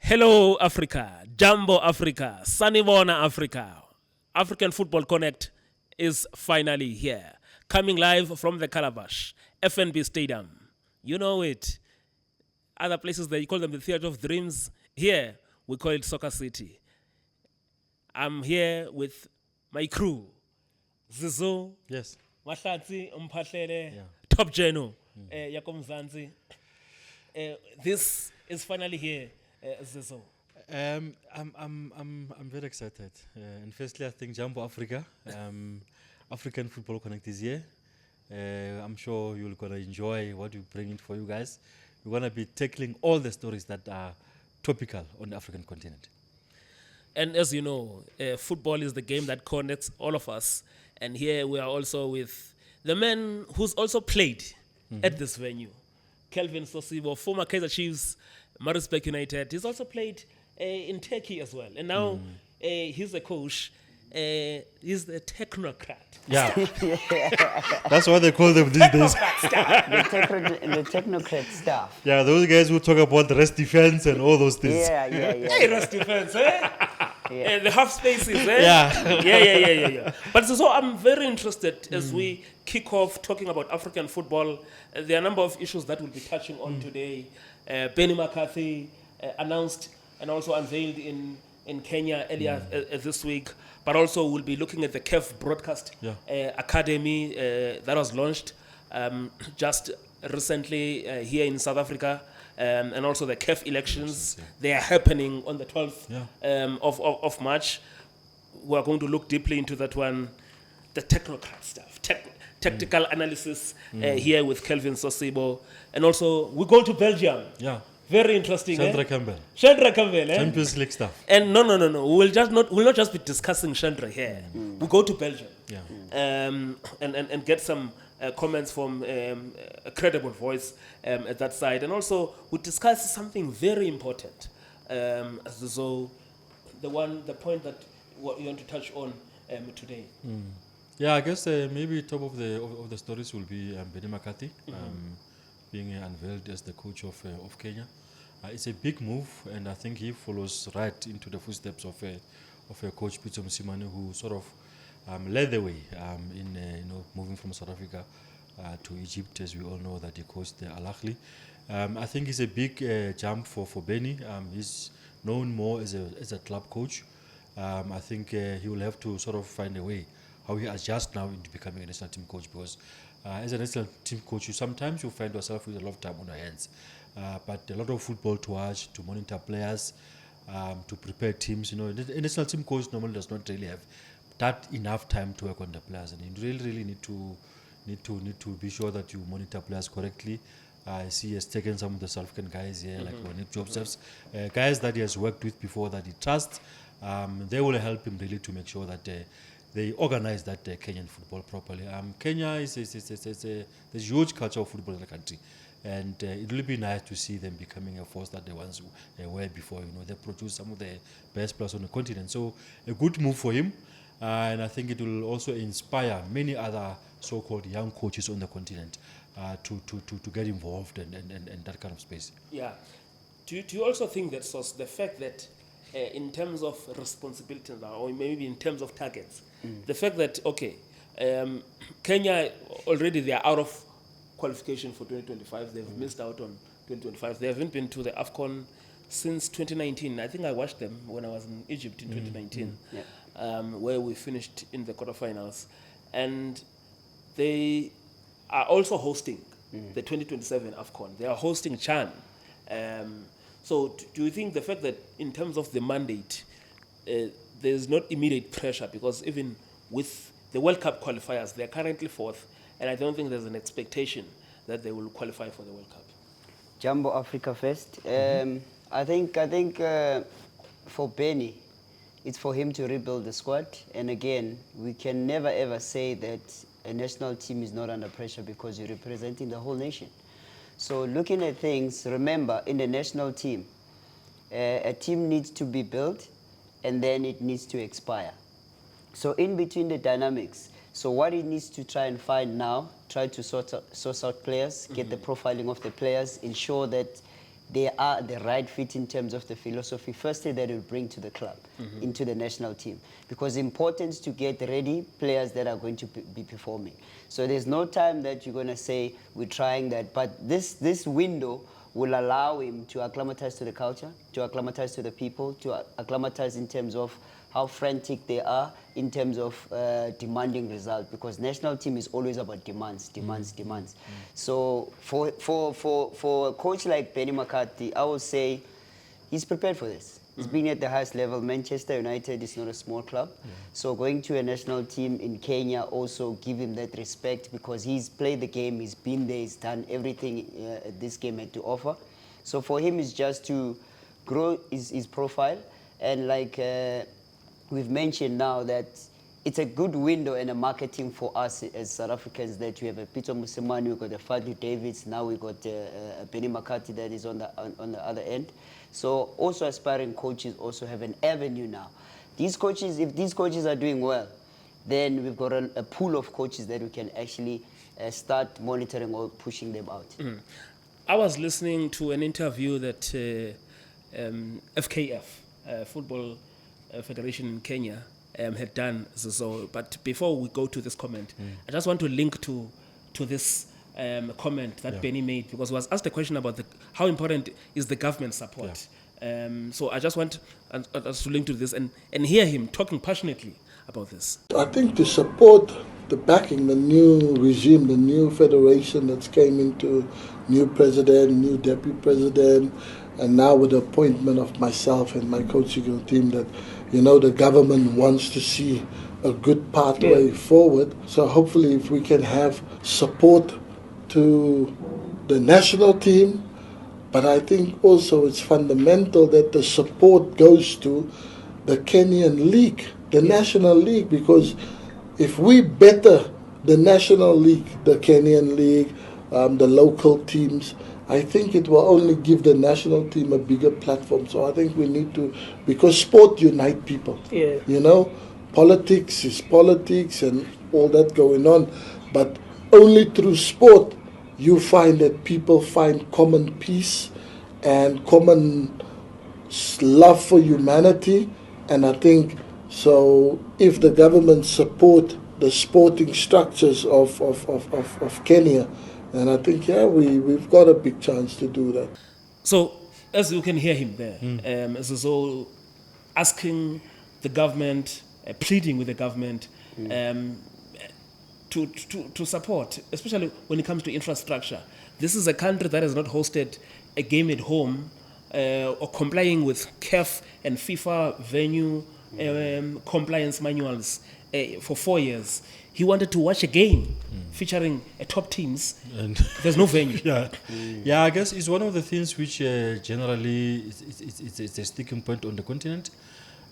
Hello, Africa. Jambo, Africa. Sanibona, Africa. African Football Connect is finally here. Coming live from the Calabash, FNB Stadium. You know it. Other places, you call them the Theatre of Dreams. Here, we call it Soccer City. I'm here with my crew. Zizo. Yes. Mahlatse Mphahlele. Yeah. Top Geno. Yakom Zanzi. This is finally here. Zizo. I'm very excited. And firstly, I think Jambo Africa, African Football Connect is here. I'm sure you're gonna enjoy what we bring in for you guys. We're gonna be tackling all the stories that are topical on the African continent. And as you know, football is the game that connects all of us. And here we are also with the man who's also played at this venue, Calvin Sosibo, former Kaizer Chiefs, Maritzbirg United. He's also played in Turkey as well. And now he's a coach. He's the technocrat. Yeah. That's what they call them these days. The technocrat staff. Yeah, those guys who talk about the rest defense and all those things. Yeah. Hey, rest defense, eh? Yeah. The half spaces, eh? Yeah. Yeah. But so I'm very interested as we kick off talking about African football. There are a number of issues that we'll be touching on today. Benni McCathy announced and also unveiled in Kenya earlier this week. But also we'll be looking at the CAF Broadcast Academy that was launched just recently here in South Africa. And also the CAF elections, they are happening on the 12th of March. We are going to look deeply into that one, the technocrat stuff, tactical analysis here with Calvin Sosibo. And also we go to Belgium. Yeah. Very interesting. Shandre Campbell. Shandre Campbell. Champions League stuff. And no. We'll not just be discussing Shandre here. We'll go to Belgium. Yeah. And get some comments from a credible voice at that side. And also we'll discuss something very important. So the point that you want to touch on today. Yeah, I guess maybe top of the stories will be Benni McCathy being unveiled as the coach of Kenya. It's a big move, and I think he follows right into the footsteps of Coach Peter Msimane, who sort of led the way in moving from South Africa to Egypt, as we all know that he coached Al Ahly. I think it's a big jump for Benni. He's known more as a club coach. I think he will have to sort of find a way how he adjusts now into becoming a national team coach, because as a national team coach, sometimes you find yourself with a lot of time on your hands. But a lot of football to watch, to monitor players, to prepare teams. A national team coach normally does not really have that enough time to work on the players, and you really need to be sure that you monitor players correctly. I see he has taken some of the South African guys here, like Ronnie Josephs, guys that he has worked with before that he trusts. They will help him really to make sure that they organize that Kenyan football properly. Kenya is there's a huge culture of football in the country, and it will be nice to see them becoming a force that they once were before. They produce some of the best players on the continent. So a good move for him, and I think it will also inspire many other so-called young coaches on the continent to get involved and that kind of space. Yeah. Do you also think that the fact that in terms of responsibility now, or maybe in terms of targets, the fact that, Kenya already they are out of qualification for 2025. They've missed out on 2025. They haven't been to the AFCON since 2019. I think I watched them when I was in Egypt in 2019, where we finished in the quarterfinals. And they are also hosting the 2027 AFCON. They are hosting Chan. So do you think the fact that in terms of the mandate, there's not immediate pressure, because even with the World Cup qualifiers, they're currently fourth, and I don't think there's an expectation that they will qualify for the World Cup? Jambo Africa first. I think for Benni, it's for him to rebuild the squad. And again, we can never ever say that a national team is not under pressure because you're representing the whole nation. So looking at things, remember, in the national team, a team needs to be built and then it needs to expire. So in between the dynamics, so what he needs to try and find now, try to source out players, get the profiling of the players, ensure that they are the right fit in terms of the philosophy, firstly, that will bring to the club, into the national team. Because it's important to get ready players that are going to be performing. So there's no time that you're going to say, we're trying that. But this window will allow him to acclimatize to the culture, to acclimatize to the people, to acclimatize in terms of how frantic they are, in terms of demanding results, because national team is always about demands. So for a coach like Benni McCathy, I would say he's prepared for this. He's been at the highest level. Manchester United is not a small club. So going to a national team in Kenya also give him that respect, because he's played the game, he's been there, he's done everything this game had to offer. So for him, it's just to grow his profile. And like we've mentioned now, that it's a good window and a marketing for us as South Africans, that we have a Peter Musimani, we've got a Fadlu Davids, now we've got Benni McCathy that is on the other end. So also aspiring coaches also have an avenue now. These coaches, if these coaches are doing well, then we've got a pool of coaches that we can actually start monitoring or pushing them out. I was listening to an interview that FKF, Football Federation in Kenya, had done. So, but before we go to this comment, I just want to link to this comment that Benni made, because he was asked a question about how important is the government support. So I just want us to link to this and hear him talking passionately about this. I think to support the backing, the new regime, the new federation that's came into, new president, new deputy president, and now with the appointment of myself and my coaching team, that, you know, the government wants to see a good pathway forward. So hopefully if we can have support to the national team, but I think also it's fundamental that the support goes to the Kenyan league, the national league, because if we better the national league, the Kenyan league, the local teams, I think it will only give the national team a bigger platform. So I think we need to, because sport unite people. You know, politics is politics and all that going on, but only through sport you find that people find common peace and common love for humanity. And I think, so if the government support the sporting structures of Kenya, and I think, we've got a big chance to do that. So, as you can hear him there, so asking the government, pleading with the government to support, especially when it comes to infrastructure. This is a country that has not hosted a game at home or complying with CAF and FIFA venue compliance manuals for 4 years. He wanted to watch a game featuring top teams. And there's no venue. I guess it's one of the things which generally it's a sticking point on the continent.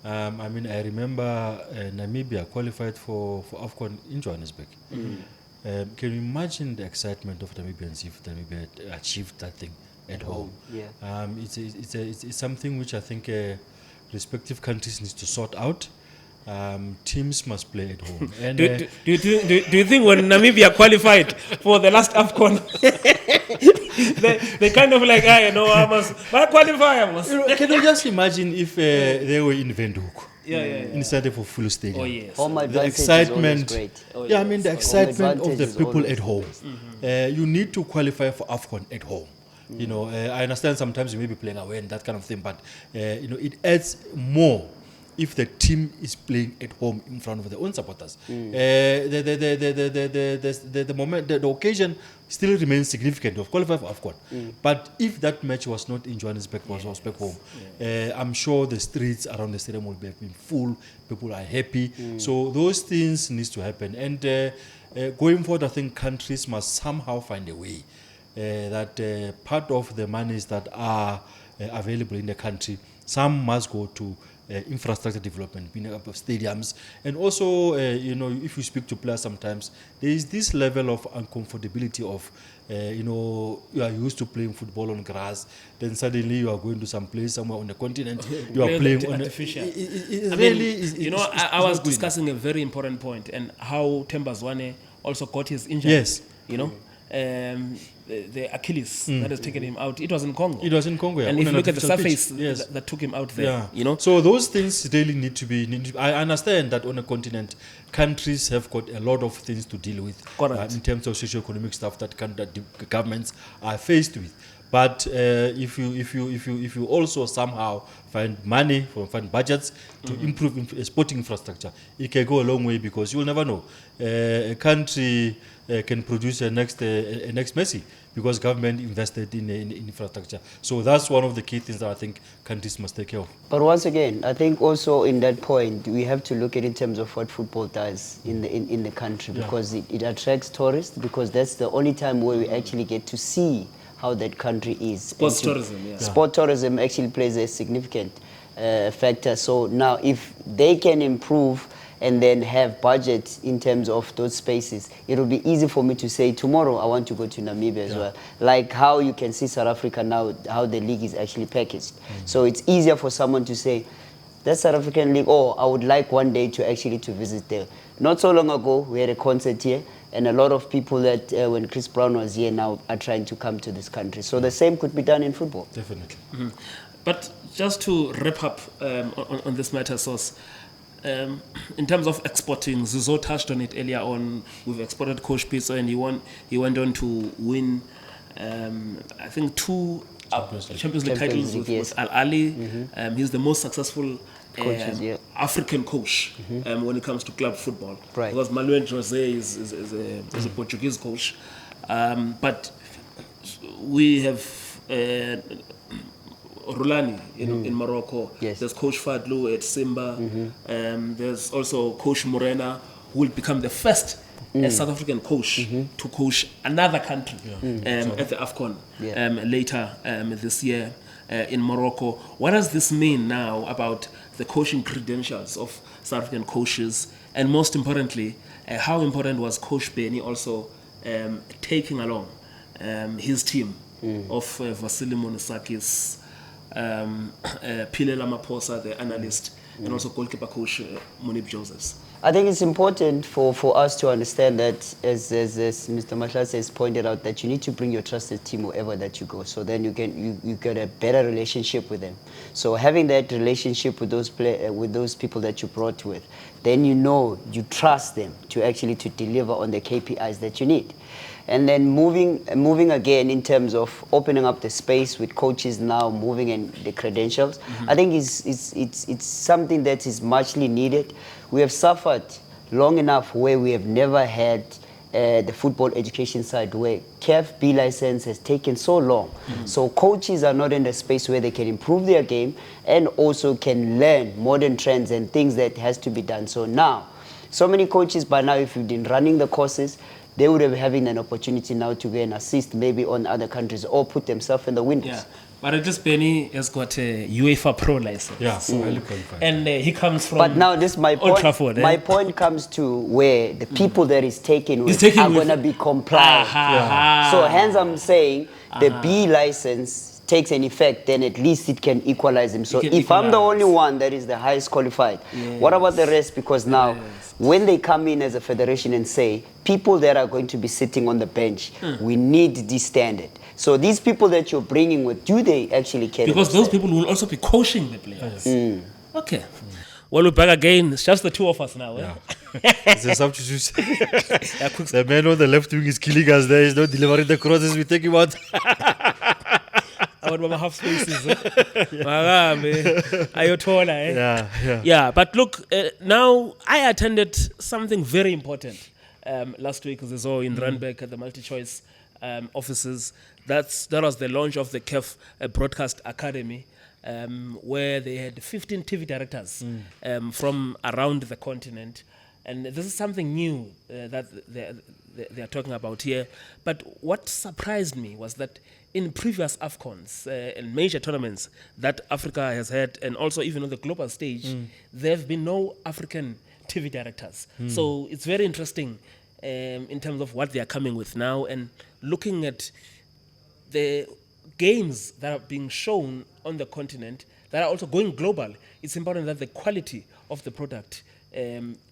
I mean, I remember Namibia qualified for AFCON in Johannesburg. Can you imagine the excitement of Namibians if Namibia had achieved that thing at home? It's something which I think respective countries need to sort out. Teams must play at home. And, do you think when Namibia qualified for the last AFCON, they kind of like, I must qualify. Can you just imagine if they were in Windhoek? Instead of a full stadium. The excitement. The excitement of the people at home. You need to qualify for AFCON at home. You know, I understand sometimes you may be playing away and that kind of thing, but it adds more if the team is playing at home in front of their own supporters. The occasion still remains significant of qualifying for AFCON. But if that match was not in Johannesburg, was back home, I'm sure the streets around the stadium will be full, people are happy. So those things need to happen. And going forward, I think countries must somehow find a way that part of the monies that are available in the country, some must go to infrastructure development, building up of stadiums, and also, if you speak to players sometimes, there is this level of uncomfortability of, you are used to playing football on grass, then suddenly you are going to some place somewhere on the continent, you are playing on artificial. I was discussing a very important point and how Themba Zwane also got his injury. the Achilles that has taken him out. It was in Congo. It was in Congo, yeah. And On if you an look at the artificial surface pitch, yes. that took him out there, Yeah. you know. So those things really need to be. I understand that on a continent, countries have got a lot of things to deal with Correct. in terms of socio-economic stuff that the governments are faced with. But if you also somehow find money, find budgets to improve sporting infrastructure, it can go a long way, because you will never know. A country can produce a next Messi, because government invested in infrastructure. So that's one of the key things that I think countries must take care of. But once again, I think also in that point, we have to look at it in terms of what football does in the country, because it attracts tourists, because that's the only time where we actually get to see how that country is. Sports tourism, yeah. Sport tourism actually plays a significant factor. So now if they can improve and then have budget in terms of those spaces, it will be easy for me to say tomorrow I want to go to Namibia as well. Like how you can see South Africa now, how the league is actually packaged. So it's easier for someone to say, that South African league, I would like one day to actually to visit there. Not so long ago, we had a concert here, and a lot of people that when Chris Brown was here now are trying to come to this country. So the same could be done in football. Definitely. But just to wrap up on this matter, Sauce, in terms of exporting, Zizo touched on it earlier on. We've exported Coach Pitso, and he went on to win, I think, 2 Champions League titles with Al Ahly. He's the most successful African coach when it comes to club football. Right. Because Manuel Jose is a Portuguese coach. But we have Rulani in Morocco. Yes. There's Coach Fadlu at Simba. There's also Coach Morena, who will become the first South African coach to coach another country at the AFCON later this year in Morocco. What does this mean now about the coaching credentials of South African coaches? And most importantly, how important was Coach Benni also taking along his team of Vasily Monisakis, Pilela Maposa, the analyst, and also goalkeeper coach Munib Josephs? I think it's important for us to understand that, as Mr. Mahlatse has pointed out, that you need to bring your trusted team wherever that you go. So then you get a better relationship with them. So having that relationship with those people that you brought with, then you trust them to actually to deliver on the KPIs that you need. And then moving again in terms of opening up the space with coaches now moving in the credentials, I think it's something that is muchly needed. We have suffered long enough where we have never had the football education side, where CAF B license has taken so long. So coaches are not in the space where they can improve their game and also can learn modern trends and things that has to be done. So now, so many coaches by now, if you've been running the courses, they would have having an opportunity now to go and assist maybe on other countries or put themselves in the windows. Yeah. But at least Benni has got a UEFA Pro license. Yeah, highly qualified. And he comes from But now this my Old point. Trafford, My point comes to where the people that is taking with taking are with- going to be compliant. So hence I'm saying the B license takes an effect, then at least it can equalize them. So can if I'm the equalize. only one that is the highest qualified, what about the rest? Because now when they come in as a federation and say, people that are going to be sitting on the bench, we need this standard. So these people that you're bringing with, do they actually care? because those people will also be coaching the players. Okay. Well, we're back again. It's just the two of us now. Yeah. It's a substitute. The man on the left wing is killing us there. He's not delivering the crosses. We take him out. About my half spaces. Yeah. Yeah. But look, now I attended something very important last week, as I saw in Randburg at the multi-choice offices. That was the launch of the CAF Broadcast Academy, where they had 15 TV directors from around the continent. And this is something new that they are talking about here. But what surprised me was that in previous AFCONs and major tournaments that Africa has had, and also even on the global stage, there have been no African TV directors. So it's very interesting in terms of what they are coming with now, and looking at the games that are being shown on the continent that are also going global. It's important that the quality of the product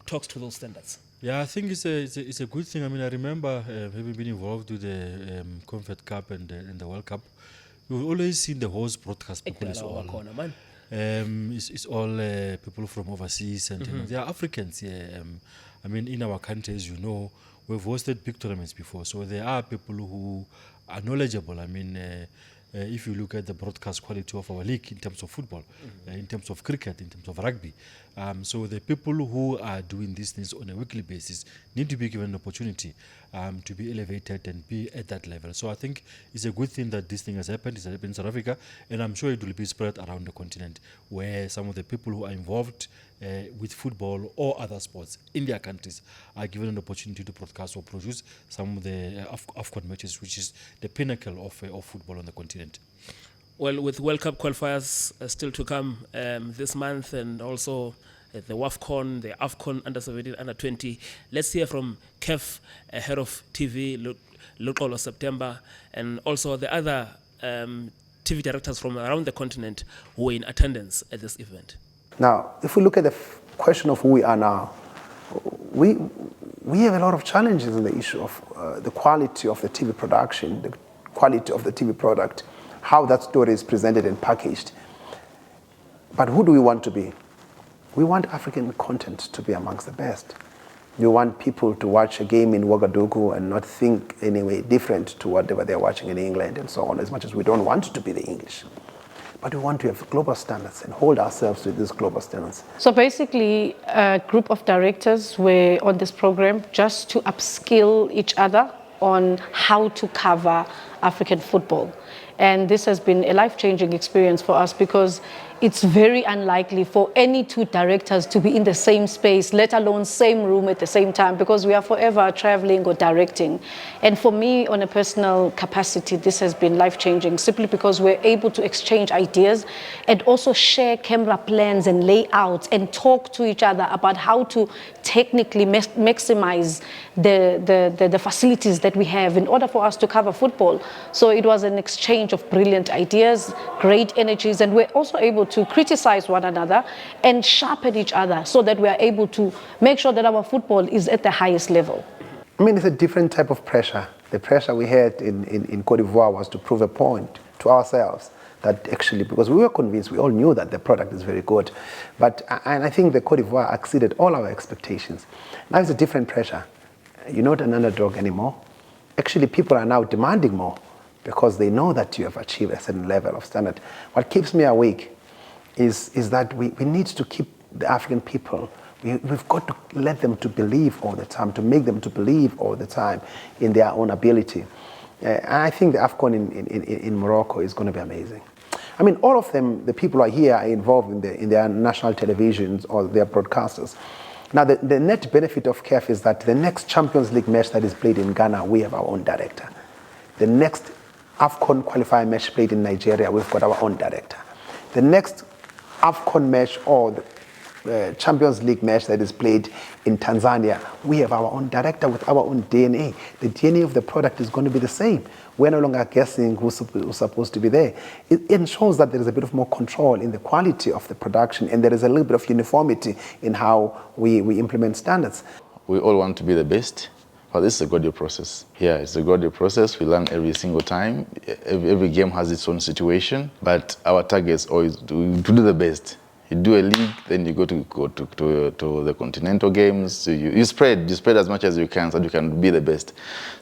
talks to those standards. Yeah, I think it's a good thing. I mean, I remember having been involved with the Confed Cup and the World Cup. You've always seen the host broadcast people is all it's all people from overseas, and you know, they are Africans. Yeah, I mean, in our country, as you know, we've hosted big tournaments before, so there are people who are knowledgeable. I mean, if you look at the broadcast quality of our league in terms of football, in terms of cricket, in terms of rugby, so the people who are doing these things on a weekly basis need to be given an opportunity to be elevated and be at that level. So I think it's a good thing that this thing has happened. It's happened in South Africa, and I'm sure it will be spread around the continent, where some of the people who are involved with football or other sports in their countries are given an opportunity to broadcast or produce some of the AFCON matches, which is the pinnacle of football on the continent. Well, with World Cup qualifiers still to come this month, and also the WAFCON, the AFCON under-17, under-20, let's hear from CAF, head of TV, local of September, and also the other TV directors from around the continent who were in attendance at this event. Now, if we look at the question of who we are now, we have a lot of challenges in the issue of the quality of the TV production, the quality of the TV product, how that story is presented and packaged. But who do we want to be? We want African content to be amongst the best. We want people to watch a game in Ouagadougou and not think any way different to whatever they're watching in England and so on, as much as we don't want it to be the English. But we want to have global standards and hold ourselves to these global standards. So basically, a group of directors were on this program just to upskill each other on how to cover African football. And this has been a life-changing experience for us, because it's very unlikely for any two directors to be in the same space, let alone same room at the same time, because we are forever traveling or directing. And for me, on a personal capacity, this has been life-changing, simply because we're able to exchange ideas and also share camera plans and layouts and talk to each other about how to technically maximize the facilities that we have in order for us to cover football. So it was an exchange of brilliant ideas, great energies, and we're also able to criticize one another and sharpen each other so that we are able to make sure that our football is at the highest level. I mean, it's a different type of pressure. The pressure we had in Cote d'Ivoire was to prove a point to ourselves that actually, because we were convinced, we all knew that the product is very good. And I think the Cote d'Ivoire exceeded all our expectations. Now it's a different pressure. You're not an underdog anymore. Actually, people are now demanding more because they know that you have achieved a certain level of standard. What keeps me awake is that we need to keep the African people, we've got to let them to believe all the time, to make them to believe all the time in their own ability. And I think the AFCON in Morocco is going to be amazing. I mean, all of them, the people who are here, are involved in their national televisions or their broadcasters. Now, the net benefit of CAF is that the next Champions League match that is played in Ghana, we have our own director. The next AFCON qualifier match played in Nigeria, we've got our own director. The next AFCON match or the Champions League match that is played in Tanzania, we have our own director with our own DNA. The DNA of the product is going to be the same. We're no longer guessing who's supposed to be there. It ensures that there is a bit of more control in the quality of the production, and there is a little bit of uniformity in how we implement standards. We all want to be the best. Well, this is a gradual process. Yeah, it's a gradual process. We learn every single time. Every game has its own situation, but our target is always to do the best. You do a league, then you go to the continental games. So you spread as much as you can so that you can be the best.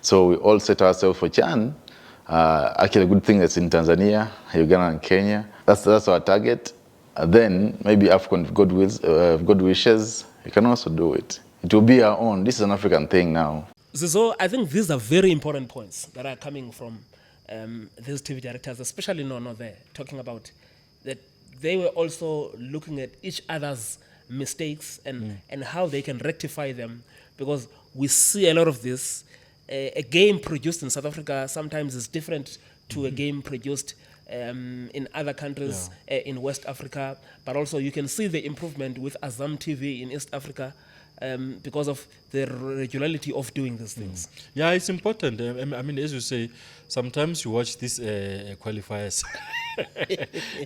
So we all set ourselves for CHAN. Actually, a good thing that's in Tanzania, Uganda, and Kenya. That's our target. Then maybe AFCON, if God wishes, you can also do it. It will be our own. This is an African thing now. So I think these are very important points that are coming from these TV directors, especially Nono there, talking about that they were also looking at each other's mistakes and how they can rectify them, because we see a lot of this. A game produced in South Africa sometimes is different to a game produced in other countries in West Africa, but also you can see the improvement with Azam TV in East Africa. because of the regularity of doing these things. Yeah, it's important. I mean, as you say, sometimes you watch these qualifiers,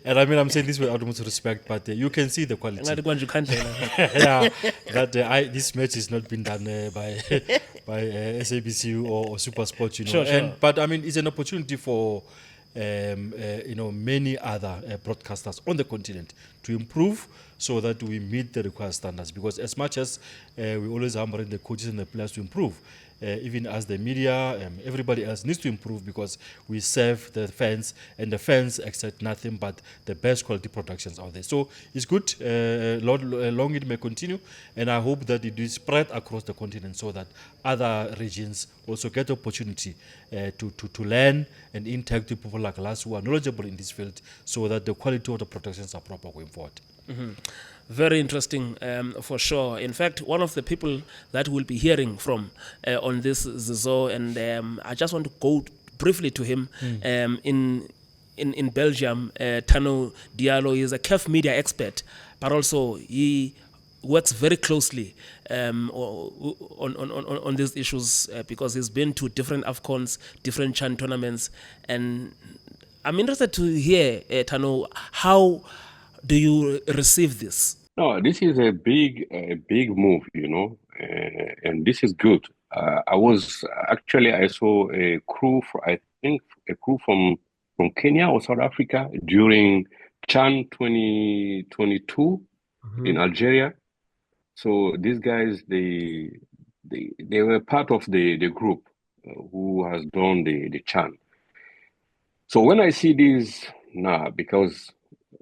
and I mean, I'm saying this with utmost respect, but you can see the quality. Yeah, that this match is not been done by SABC or Super Sport, you know. Sure. But I mean, it's an opportunity for many other broadcasters on the continent to improve so that we meet the required standards. Because as much as we always hammer the coaches and the players to improve, even as the media, everybody else needs to improve because we serve the fans and the fans expect nothing but the best quality productions out there. So it's good, long it may continue, and I hope that it is spread across the continent so that other regions also get the opportunity to learn and interact with people like us who are knowledgeable in this field so that the quality of the productions are proper going forward. Very interesting, for sure. In fact, one of the people that we'll be hearing from on this Zizo, and I just want to go briefly to him in Belgium. Tanou Diallo is a CAF media expert, but also he works very closely on these issues because he's been to different AFCONs, different CHAN tournaments, and I'm interested to hear, Tanou, how do you receive this? No, this is a big move, you know, and this is good. I saw a crew, from Kenya or South Africa during CHAN 2022 in Algeria. So these guys, they were part of the group who has done the CHAN. So when I see this now, because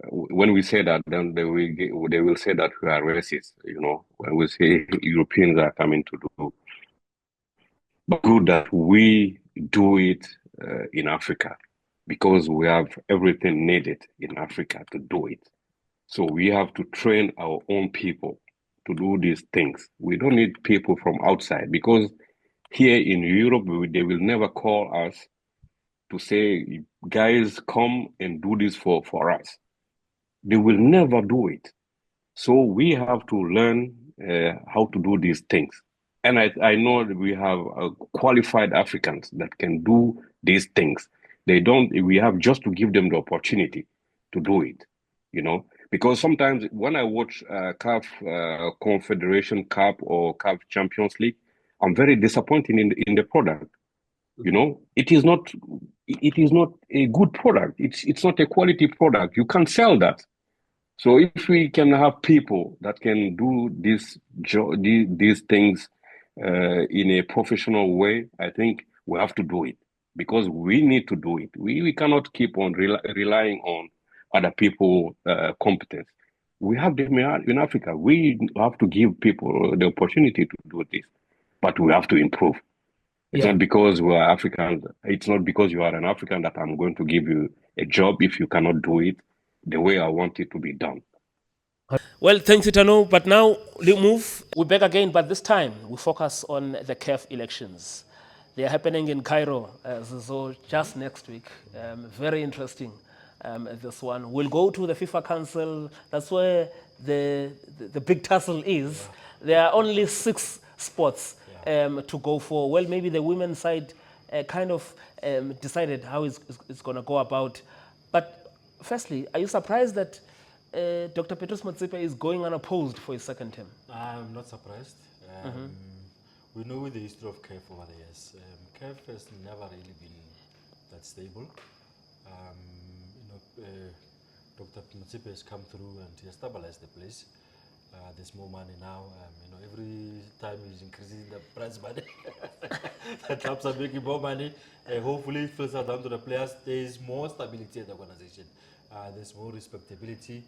when we say that, then they will say that we are racist, you know, when we say Europeans are coming to do. But good that we do it in Africa, because we have everything needed in Africa to do it. So we have to train our own people to do these things. We don't need people from outside, because here in Europe, they will never call us to say, guys, come and do this for us. They will never do it. So we have to learn how to do these things. And I know that we have qualified Africans that can do these things. We have just to give them the opportunity to do it, you know? Because sometimes when I watch CAF Confederation Cup or CAF Champions League, I'm very disappointed in the product. You know, it is not a good product. It's not a quality product. You can't sell that. So if we can have people that can do these things in a professional way, I think we have to do it, because we need to do it. We cannot keep on relying on other people's competence. We have them in Africa. We have to give people the opportunity to do this, but we have to improve. It's not because we are Africans. It's not because you are an African that I'm going to give you a job if you cannot do it the way I want it to be done. Well, thank you, Tanou. But now, we're back again, but this time we focus on the CAF elections. They are happening in Cairo, so just next week. Very interesting, this one. We'll go to the FIFA Council. That's where the big tussle is. There are only 6 spots to go for. Well, maybe the women's side kind of decided how it's going to go about. But firstly, are you surprised that Dr. Petrus Motsepe is going unopposed for his second term? I'm not surprised. We know the history of CAF over the years. CAF has never really been that stable. Dr. Motsepe has come through and he has stabilized the place. There's more money now. Every time he's increasing the prize money, the clubs are making more money. Hopefully, it filters down to the players. There is more stability in the organization. There's more respectability.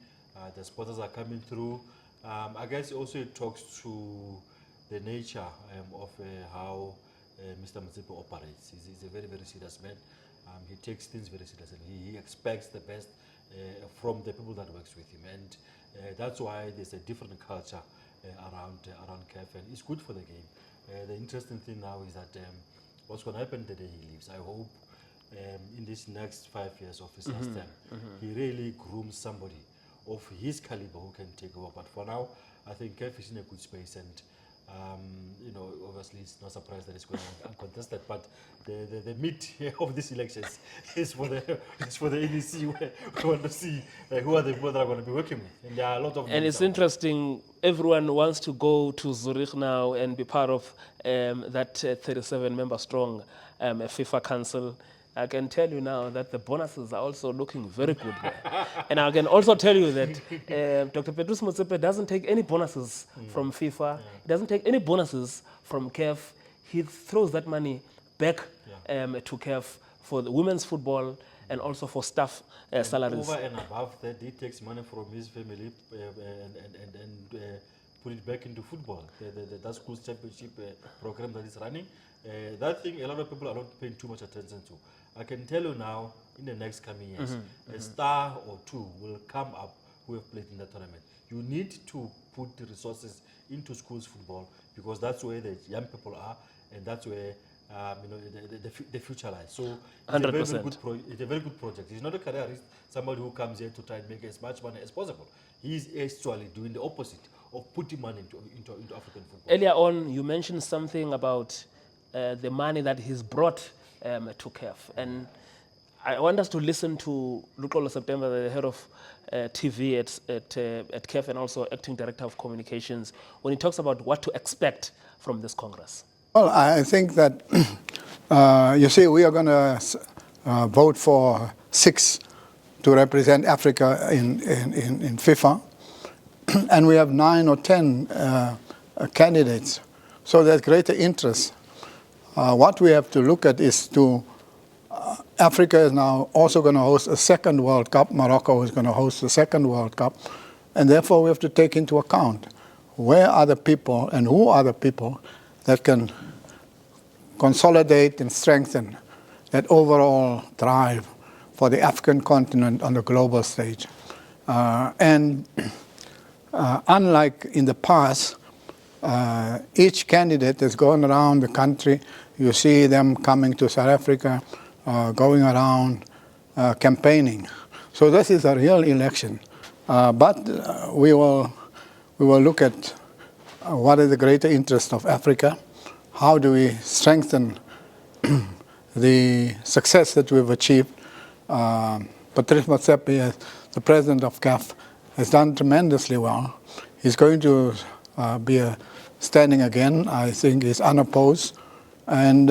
The supporters are coming through. I guess also it talks to the nature of how Mr. Motsepe operates. He's a very, very serious man. He takes things very seriously. He expects the best from the people that works with him, and that's why there's a different culture around CAF, and it's good for the game. The interesting thing now is that what's going to happen the day he leaves. I hope in this next 5 years of his last term, he really grooms somebody of his caliber who can take over. But for now, I think CAF is in a good space, and Obviously it's no surprise that it's going uncontested, but the meat of these elections is for the NEC, where we want to see who are the people that are going to be working with. And there are a lot of And it's interesting, everyone wants to go to Zurich now and be part of that 37-member strong FIFA Council. I can tell you now that the bonuses are also looking very good there. And I can also tell you that Dr. Petrus Motsepe doesn't take any bonuses from FIFA. He doesn't take any bonuses from CAF. He throws that money back to CAF for the women's football and also for staff salaries. Over and above that, he takes money from his family and put it back into football. That school's championship program that is running. That thing, a lot of people are not paying too much attention to. I can tell you now, in the next coming years, a star or two will come up who have played in the tournament. You need to put the resources into schools football because that's where the young people are, and that's where the future lies. So it's 100%. It's a very good project. He's not a careerist, somebody who comes here to try and make as much money as possible. He's actually doing the opposite of putting money into African football. Earlier on, you mentioned something about the money that he's brought to CAF. And I want us to listen to Lukolo September, the head of TV at CAF and also acting director of communications, when he talks about what to expect from this Congress. Well, I think that, you see, we are going to vote for 6 to represent Africa in FIFA. And we have 9 or 10 candidates. So there's greater interest. What we have to look at is Africa is now also going to host a second World Cup. Morocco is going to host the second World Cup. And therefore we have to take into account where are the people and who are the people that can consolidate and strengthen that overall drive for the African continent on the global stage. Unlike in the past, each candidate has gone around the country. You see them coming to South Africa, going around campaigning. So this is a real election. But we will look at what is the greater interest of Africa. How do we strengthen the success that we've achieved? Patrice Motsepe, the president of CAF, has done tremendously well. He's going to be standing again. I think he's unopposed. And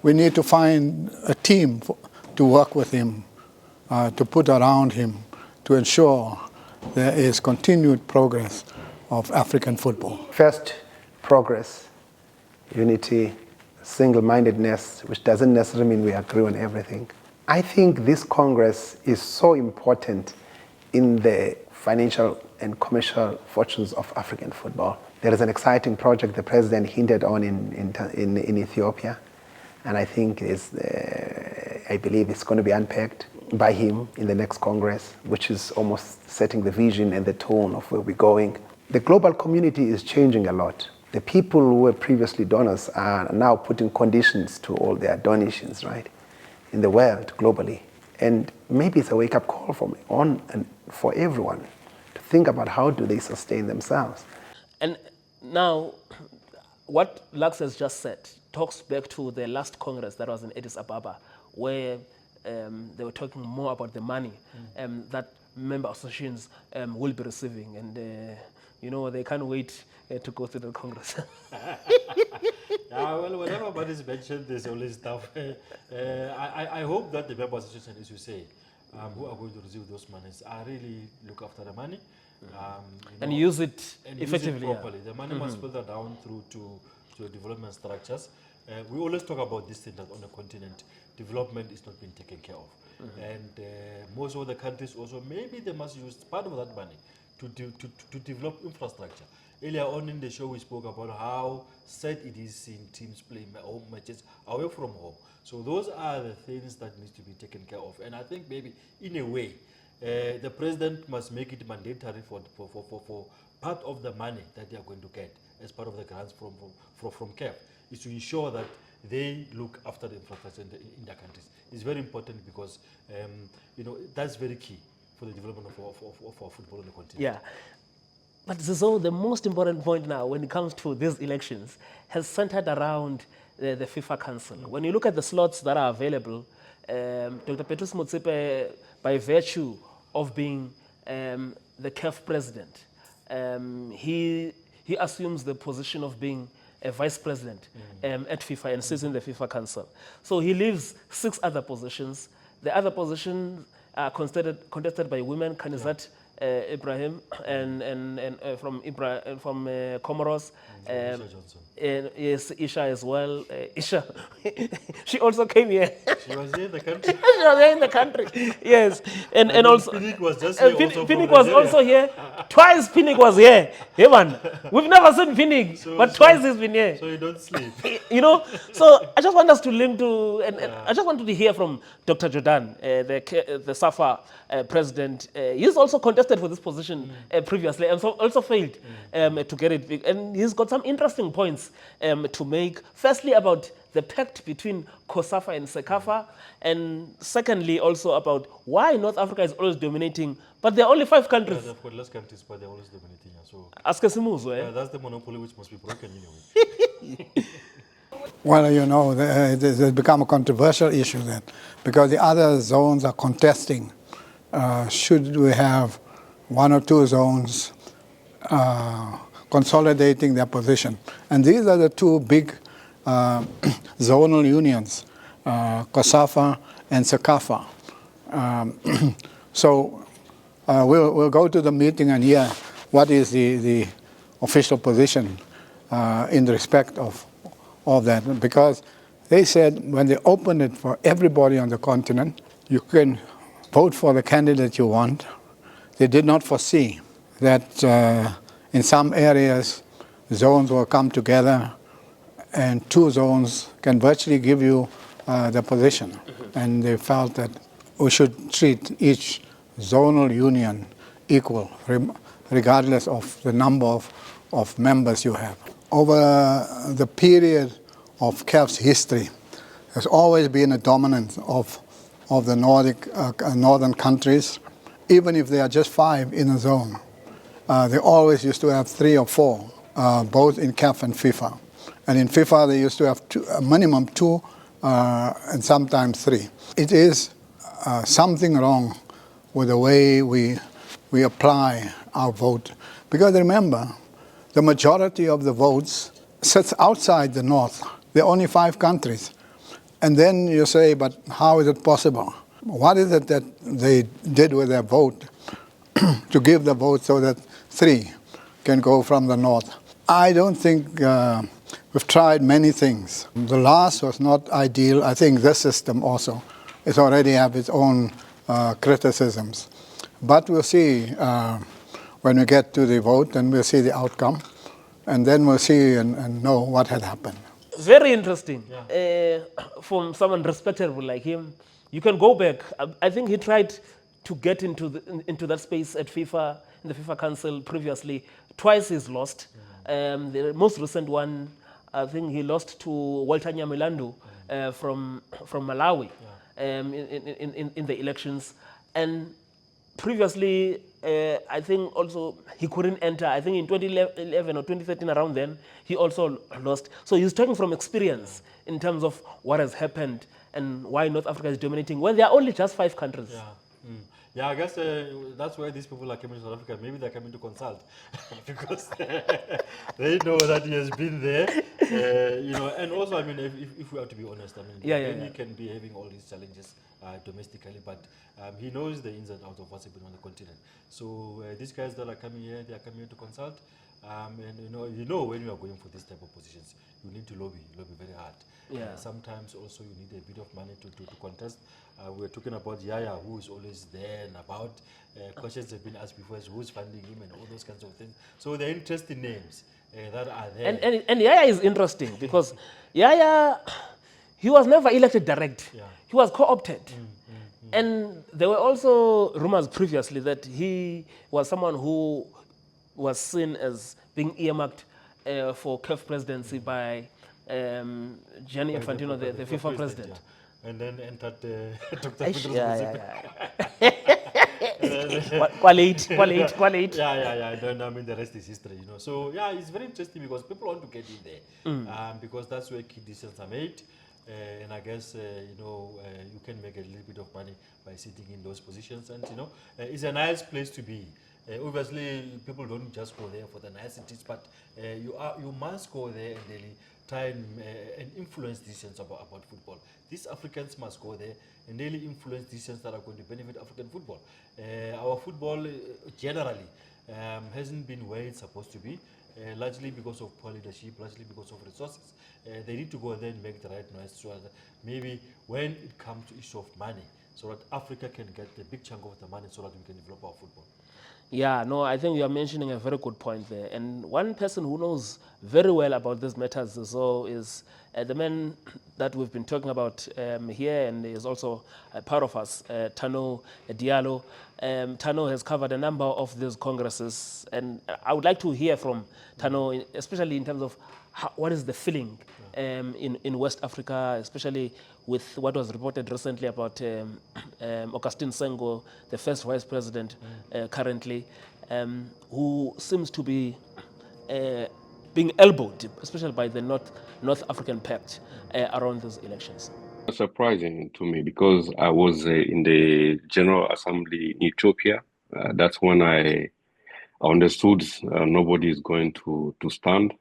we need to find a team to work with him, to put around him, to ensure there is continued progress of African football. First, progress, unity, single-mindedness, which doesn't necessarily mean we agree on everything. I think this Congress is so important in the financial and commercial fortunes of African football. There is an exciting project the president hinted on in Ethiopia, and I think I believe it's going to be unpacked by him in the next Congress, which is almost setting the vision and the tone of where we're going. The global community is changing a lot. The people who were previously donors are now putting conditions to all their donations, right, in the world, globally. And maybe it's a wake-up call for everyone to think about how do they sustain themselves. And now, what Lux has just said talks back to the last Congress that was in Addis Ababa, where they were talking more about the money that member associations will be receiving. And, they can't wait to go to the Congress. Well, whenever money is mentioned, there's always stuff. I hope that the member association, as you say, who are going to receive those monies, really look after the money. And use it effectively. Use it properly. The money must filter down through to development structures. We always talk about this thing that on the continent, development is not being taken care of. And most of the countries also, maybe they must use part of that money to develop infrastructure. Earlier on in the show, we spoke about how sad it is seeing teams playing home matches away from home. So those are the things that need to be taken care of. And I think maybe, in a way, the president must make it mandatory for part of the money that they are going to get as part of the grants from CAF is to ensure that they look after the infrastructure in their countries. It's very important because that's very key for the development of our football on the continent. Yeah. But so the most important point now when it comes to these elections has centered around the FIFA Council. When you look at the slots that are available, Dr. Petrus Motsepe, by virtue of being the CAF president, he assumes the position of being a vice president at FIFA and sits in the FIFA Council. So he leaves 6 other positions. The other positions are contested by women, Kanizat Ibrahim and from Comoros. Isha Johnson. Yes, Isha as well. Isha, she also came here. She was here in the country. She was here in the country. Yes, and also Pinnick was just here also Pinnick from was Nigeria. also here. Twice Pinnick was here. Hey man, we've never seen Pinnick, but twice he's been here. So you don't sleep. You know, so I just want us to link to, and I just wanted to hear from Dr. Jordan, the SAFA president. He's also contested for this position previously, and so also failed to get it. And he's got some interesting points to make. Firstly, about the pact between COSAFA and SECAFA, and secondly, also about why North Africa is always dominating, but there are only 5 countries. Yeah, they've got less countries, but they're always dominating. So Ask Asimuzwe, that's the monopoly which must be broken anyway. Well, you know, it has become a controversial issue then, because the other zones are contesting. Should we have 1 or 2 zones consolidating their position? And these are the 2 big zonal unions, COSAFA and SECAFA. So we'll go to the meeting and hear what is the official position in respect of that, because they said when they opened it for everybody on the continent, you can vote for the candidate you want. They did not foresee that in some areas zones will come together and 2 zones can virtually give you the position. And they felt that we should treat each zonal union equal, regardless of the number of members you have. Over the period of CAF's history, there's always been a dominance of the northern countries. Even if there are just 5 in a zone, they always used to have 3 or 4, both in CAF and FIFA. And in FIFA, they used to have a minimum 2 and sometimes 3. It is something wrong with the way we apply our vote. Because remember, the majority of the votes sits outside the north. There are only 5 countries. And then you say, but how is it possible? What is it that they did with their vote to give the vote so that 3 can go from the north? I don't think we've tried many things. The last was not ideal. I think this system also is already have its own criticisms. But we'll see when we get to the vote, and we'll see the outcome. And then we'll see and know what had happened. Very interesting. From someone respectable like him, you can go back. I think he tried to get into that space at FIFA, in the FIFA Council previously. Twice he's lost. The most recent one, I think he lost to Walter Nyamilandu from Malawi in the elections. And previously, I think also he couldn't enter. I think in 2011 or 2013, around then, he also lost. So he's talking from experience in terms of what has happened and why North Africa is dominating when there are only just 5 countries. Yeah, I guess that's why these people are coming to South Africa. Maybe they're coming to consult because they know that he has been there. You know, and also, I mean, if we are to be honest, I mean, he can be having all these challenges domestically, but he knows the ins and outs of what's happening on the continent. So these guys that are coming here, they are coming here to consult. And you know, when you are going for this type of positions, you need to lobby very hard. Sometimes also you need a bit of money to contest. We're talking about Yaya, who is always there and about. Questions have been asked before, who's funding him and all those kinds of things. So they're interesting names that are there. And Yaya is interesting because Yaya, he was never elected direct. He was co-opted. And there were also rumors previously that he was someone who was seen as being earmarked for CAF presidency by Gianni Infantino, the FIFA president. And then entered Dr. Quality. Yeah. Then I mean the rest is history, you know. So yeah, it's very interesting because people want to get in there, because that's where key decisions are made, and I guess you can make a little bit of money by sitting in those positions, and it's a nice place to be. Obviously, people don't just go there for the niceties, but you must go there and really try and influence decisions about football. These Africans must go there and really influence decisions that are going to benefit African football. Our football generally hasn't been where it's supposed to be, largely because of poor leadership, largely because of resources. They need to go there and make the right noise so that maybe when it comes to issue of money, so that Africa can get a big chunk of the money so that we can develop our football. Yeah, no, I think you're mentioning a very good point there. And one person who knows very well about these matters is the man that we've been talking about here, and is also a part of us, Tanou Diallo. Tanou has covered a number of these congresses, and I would like to hear from Tanou, especially in terms of what is the feeling in West Africa, especially with what was reported recently about Augustine Sengo, the first vice president currently, who seems to be being elbowed, especially by the North African Pact around these elections. Surprising to me because I was in the General Assembly in Ethiopia. That's when I understood nobody is going to stand.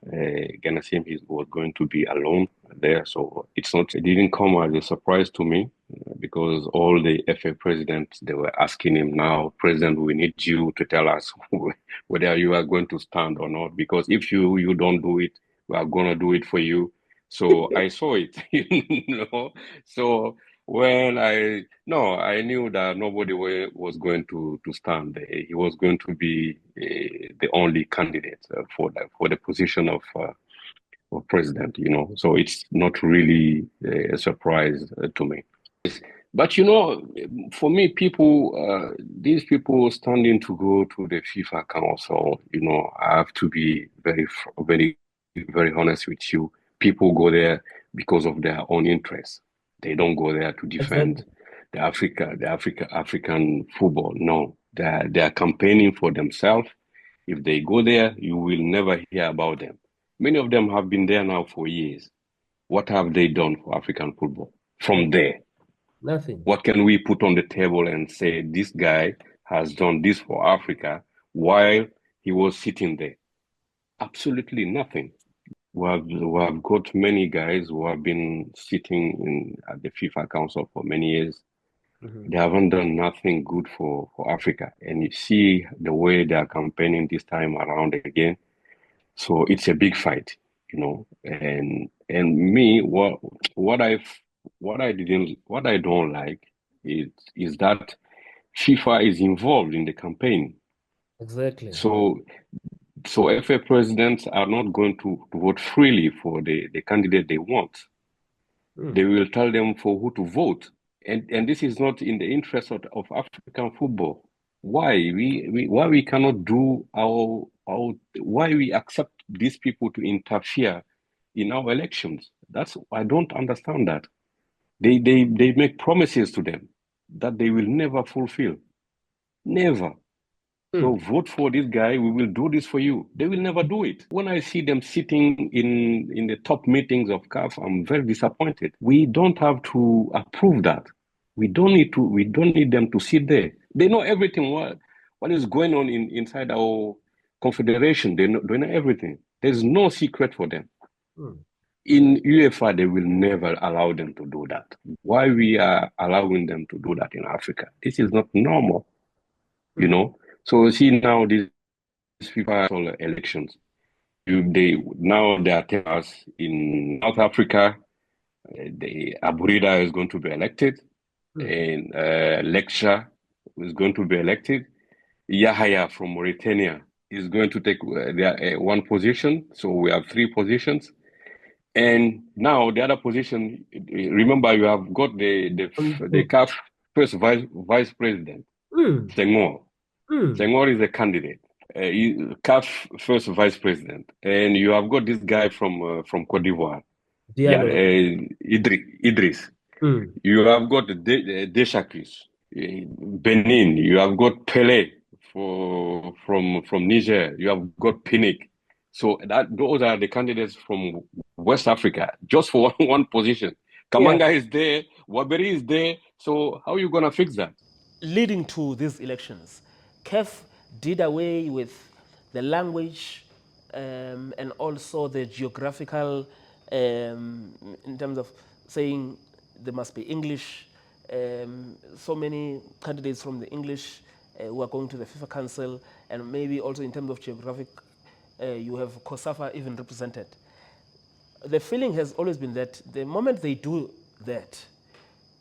Ghana was going to be alone there, so it didn't come as a surprise to me because all the FA presidents, they were asking him, now, President, we need you to tell us whether you are going to stand or not, because if you don't do it, we are going to do it for you. So I saw it, So when I knew that nobody was going to stand. He was going to be the only candidate for the position of president, So it's not really a surprise to me. But for me, these people standing to go to the FIFA Council, I have to be very, very, very honest with you. People go there because of their own interests. They don't go there to defend the African football. No, they are campaigning for themselves. If they go there, you will never hear about them. Many of them have been there now for years. What have they done for African football from there? Nothing. What can we put on the table and say this guy has done this for Africa while he was sitting there? Absolutely nothing. We have got many guys who have been sitting at the FIFA Council for many years. Mm-hmm. They haven't done nothing good for Africa. And you see the way they are campaigning this time around again. So it's a big fight, And me, what I don't like is that FIFA is involved in the campaign. Exactly. So FA presidents are not going to vote freely for the candidate they want. They will tell them for who to vote. And this is not in the interest of African football. Why we cannot do why we accept these people to interfere in our elections? I don't understand that. They make promises to them that they will never fulfill. Never. So vote for this guy, we will do this for you. They will never do it. When I see them sitting in the top meetings of CAF, I'm very disappointed. We don't have to approve that. We don't need them to sit there. They know everything what is going on inside our confederation. They know everything. There's no secret for them. In UEFA, they will never allow them to do that. Why we are allowing them to do that in Africa? This is not normal, So see now these FIFA elections. They are telling us in South Africa, the Aburida is going to be elected, and Lecture is going to be elected. Yahya from Mauritania is going to take one position. So we have 3 positions. And now the other position, remember you have got the CAF first vice president, Senghor. Senghor is a candidate, CAF first vice president, and you have got this guy from Cote d'Ivoire, Idris. You have got the Deshakus. Benin, you have got Pele from Niger, you have got Pinnick. So those are the candidates from West Africa, just for one position. Kamanga is there, Waberi is there. So how are you going to fix that? Leading to these elections, CAF did away with the language and also the geographical, in terms of saying there must be English. So many candidates from the English who are going to the FIFA Council, and maybe also in terms of geographic, you have COSAFA even represented. The feeling has always been that the moment they do that,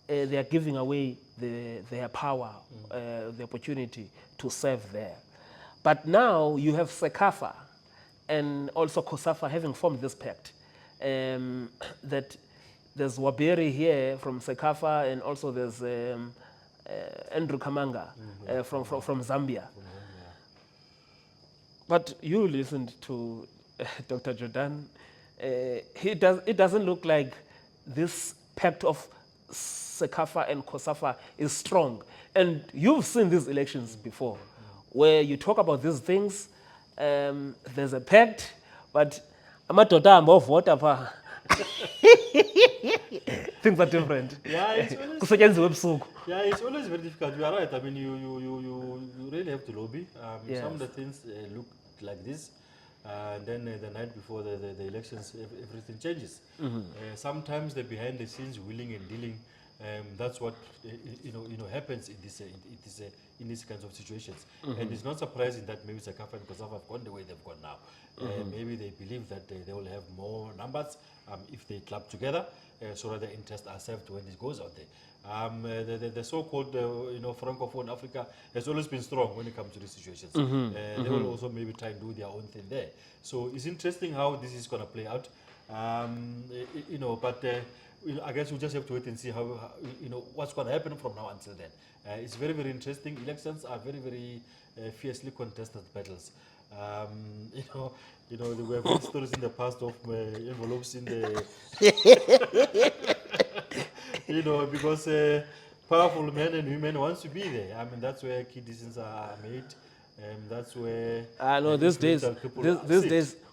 they are giving away their power, the opportunity to serve there. But now you have CECAFA and also COSAFA having formed this pact, that there's Waberi here from CECAFA, and also there's Andrew Kamanga from Zambia. But you listened to Dr. Jordan. It doesn't look like this pact of CECAFA and COSAFA is strong. And you've seen these elections before, where you talk about these things, there's a pact, but amadoda ambovota pa. Things are different. Yeah, it's always very difficult. You are right. I mean, you really have to lobby. Yes. Some of the things look like this, and then the night before the elections, everything changes. Sometimes the behind the scenes wheeling and dealing, that's what happens in these kinds of situations. And it's not surprising that maybe CECAFA and COSAFA have gone the way they've gone now. Maybe they believe that they will have more numbers if they club together, so that the interests are served when it goes out there. The so-called Francophone Africa has always been strong when it comes to these situations. They will also maybe try and do their own thing there. So it's interesting how this is going to play out. But I guess we just have to wait and see how what's going to happen from now until then. It's very, very interesting. Elections are very, very fiercely contested battles. There were stories in the past of envelopes in the, because powerful men and women wants to be there. I mean, that's where key decisions are made. That's where. No, these days,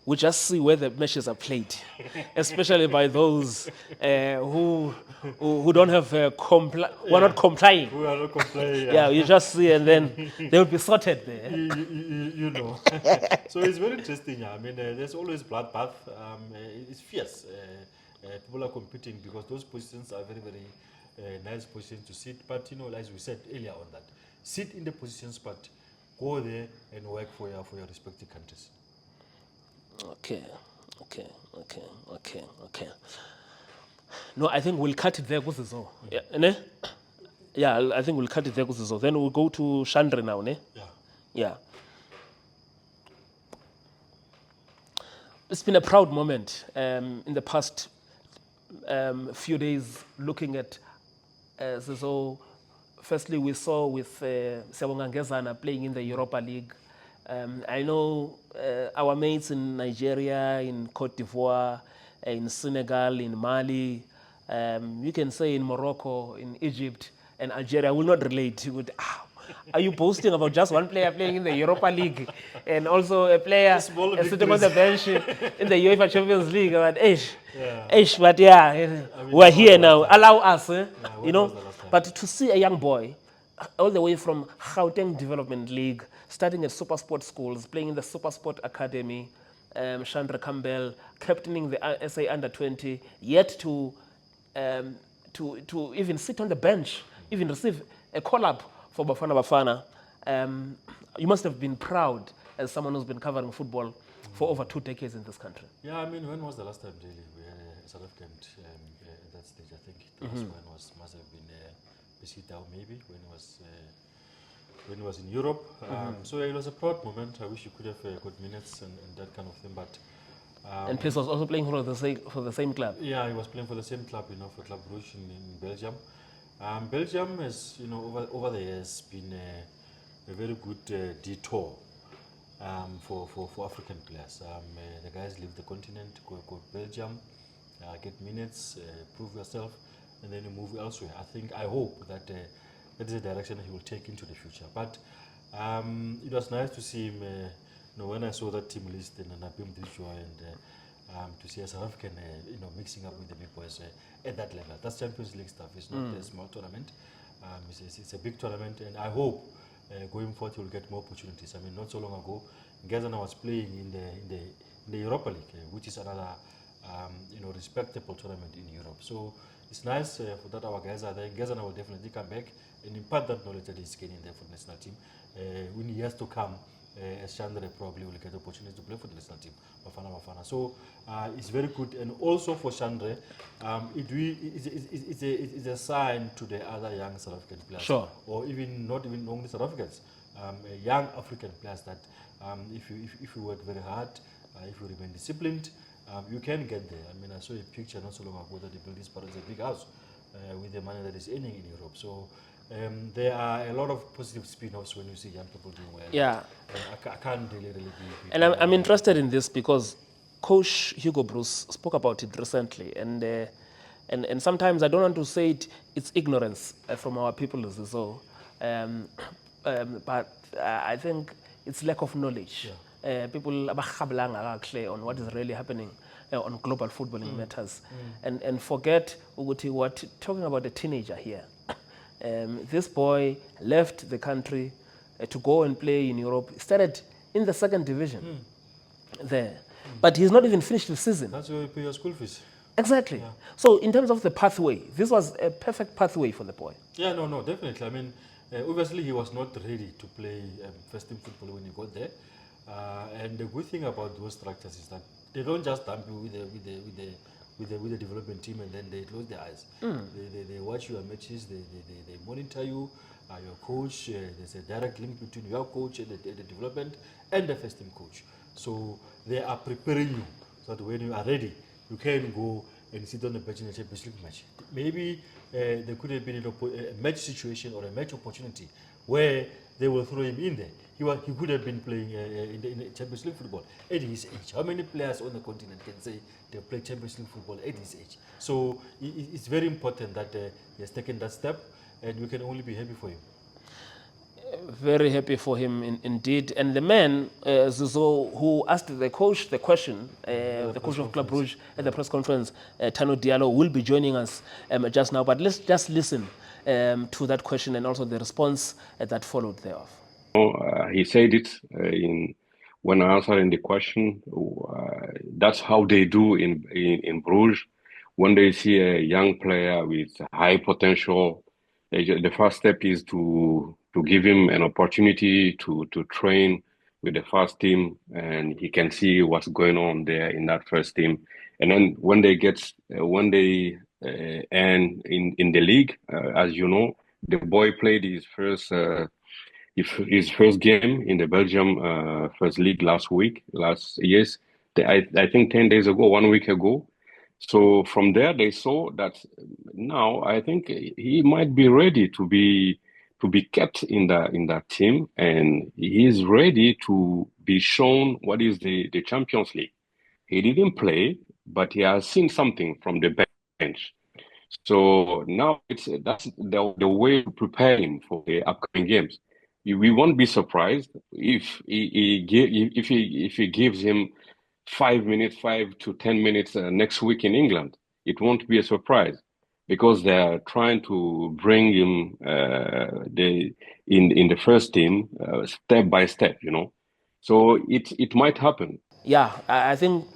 we just see where the matches are played, especially by those who don't have who are not complying. Who are not complying. Yeah, you just see, and then they will be sorted there. So it's very interesting. I mean, there's always bloodbath. It's fierce. People are competing because those positions are very, very nice positions to sit. But as we said earlier on that, sit in the positions, but go there and work for your respective countries. Okay. No, I think we'll cut it there, Kuzizo. Yeah, I think we'll cut it there, Kuzizo. Then we'll go to Shandre now, ne? Yeah. It's been a proud moment in the past few days looking at Zizo. Firstly, we saw with Siyabonga Ngezana playing in the Europa League. I know our mates in Nigeria, in Cote d'Ivoire, in Senegal, in Mali, you can say in Morocco, in Egypt, and Algeria will not relate with, are you boasting about just one player playing in the Europa League and also a player sitting on the bench in the UEFA Champions League? But we're here now. Allow us, But to see a young boy all the way from Gauteng Development League, starting at Super Sport schools, playing in the Super Sport Academy, Shandre Campbell, captaining the SA Under-20, yet to even sit on the bench, even receive a call-up for Bafana Bafana. You must have been proud as someone who's been covering football for over 2 decades in this country. Yeah, I mean, when was the last time really we had a South African at that stage? I think the last one must have been Down maybe when he was in Europe. So it was a proud moment. I wish you could have got minutes and that kind of thing. But and Piers was also playing for the same club. Yeah, he was playing for the same club, for Club Brugge in Belgium. Belgium has, over the years been a very good detour for African players. The guys leave the continent, go to Belgium, get minutes, prove yourself, and then you move elsewhere. I hope that that is a direction he will take into the future. But it was nice to see him. When I saw that team list and Nabim Dishwa and to see a South African, mixing up with the big boys at that level. That's Champions League stuff. It's not a small tournament. It's a big tournament, and I hope going forward he will get more opportunities. I mean, not so long ago, Gazana was playing in the Europa League, which is another respectable tournament in Europe. So it's nice for that our guys are there. Gazana will definitely come back and impart that knowledge that he's gaining there for the national team. When years to come, as Shandre probably will get the opportunity to play for the national team, Bafana. So it's very good, and also for Shandre, it's a sign to the other young South African players, or not even only South Africans, young African players that if you work very hard, if you remain disciplined, you can get there. I mean, I saw a picture not so long ago that they built this part of a big house with the money that is earning in Europe. So. There are a lot of positive spin-offs when you see young people doing well. Yeah. I can't really be. And I'm interested in this because Coach Hugo Bruce spoke about it recently, and sometimes I don't want to say it's ignorance from our people, so, but I think it's lack of knowledge. People on what is really happening on global footballing matters, and forget what talking about a teenager here. This boy left the country to go and play in Europe. Started in the second division there. But he's not even finished the season. That's where you pay your school fees. Exactly. Yeah. So in terms of the pathway, this was a perfect pathway for the boy. Yeah, no, definitely. I mean, obviously he was not ready to play first team football when he got there. And the good thing about those structures is that they don't just dump you with the development team and then they close their eyes. They watch your matches, they monitor you, your coach. There's a direct link between your coach and the development and the first team coach. So they are preparing you so that when you are ready, you can go and sit on the bench in a Champions League match. Maybe there could have been a match situation or a match opportunity where they will throw him in there. He could have been playing in the Champions League football at his age. How many players on the continent can say they play Champions League football at his age? So it's very important that he has taken that step, and we can only be happy for him. Very happy for him indeed. And the man, Zizo, who asked the coach the question, the coach of Club Brugge at the press conference, Tanou Diallo, will be joining us just now. But let's just listen to that question and also the response that followed thereof. He said it when answering the question. That's how they do in Bruges. When they see a young player with high potential, the first step is to give him an opportunity to train with the first team, and he can see what's going on there in that first team. And then when they end in the league, as you know, the boy played his first game in the Belgium first league I think 10 days ago, 1 week ago. So from there they saw that now I think he might be ready to be kept in that team, and he is ready to be shown what is the Champions League. He didn't play, but he has seen something from the bench. So now that's the way to prepare him for the upcoming games. We won't be surprised if he gives him 5 to 10 minutes next week in England. It won't be a surprise, because they're trying to bring him in the first team step by step, So it might happen. Yeah, I think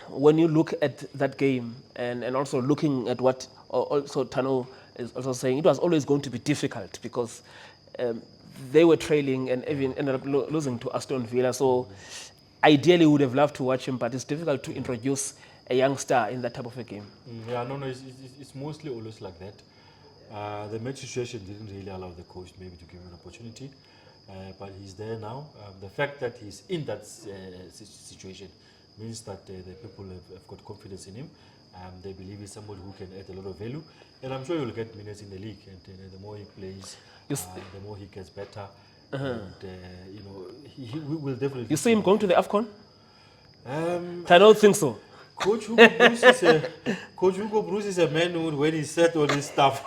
when you look at that game and also looking at what also Tanou is also saying, it was always going to be difficult because they were trailing and even ended up losing to Aston Villa. So ideally, we would have loved to watch him, but it's difficult to introduce a young star in that type of a game. Yeah, no, it's mostly always like that. The match situation didn't really allow the coach maybe to give him an opportunity, but he's there now. The fact that he's in that situation means that the people have got confidence in him. They believe he's somebody who can add a lot of value, and I'm sure he'll get minutes in the league. And the more he plays, the more he gets better. And he will definitely. You see him going to the AFCON? I don't think so. Coach Hugo Bruce is a man who, when he's set on his stuff,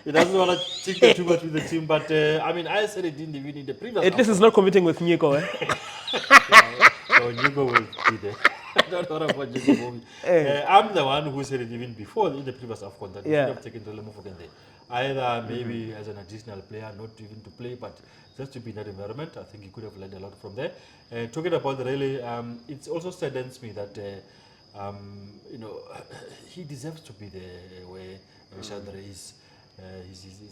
He doesn't want to tinker too much with the team, but I mean, I said it didn't even in the previous. At least he's not competing with Nico, eh? No, Nico will be there. Don't worry about Nico. I'm the one who said it even before in the previous AFCON that we should have taken Relemo Fokende. Either maybe as an additional player, not even to play, but just to be in that environment. I think he could have learned a lot from there. Talking about the rally, it also saddens me that you know, he deserves to be there where Shandre is.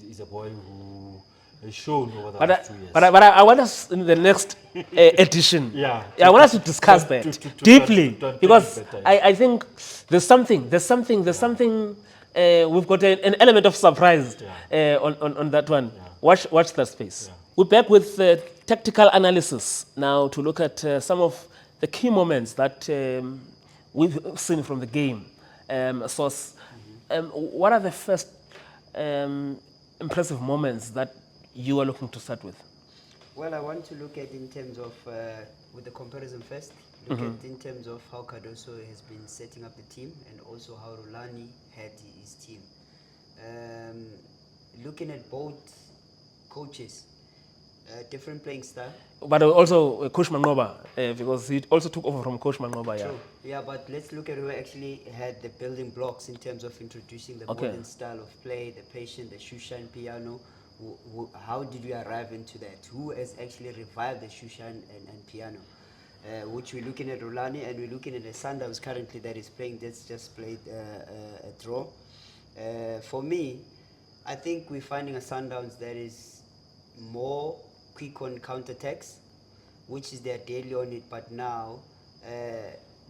He's a boy who has shown over the last 2 years. But I want us in the next edition. I want us to discuss that deeply because I think there's something. We've got an element of surprise on that one. Watch that space. We're back with tactical analysis now to look at some of the key moments that we've seen from the game. What are the first impressive moments that you are looking to start with? Well, I want to look at in terms of, with the comparison first, look at in terms of how Cardoso has been setting up the team and also how Rulani had his team. Looking at both coaches, different playing style. But also Coach Mangoba, because he also took over from Coach Mangoba. True. Yeah, but let's look at who actually had the building blocks in terms of introducing the modern style of play, the patient, the shoeshine piano. How did we arrive into that? Who has actually revived the shoeshine and piano? Which we're looking at Rulani, and we're looking at the Sundowns currently that is playing, that's just played a draw. For me, I think we're finding a Sundowns that is more quick on counter-attacks, which is their daily on it, but now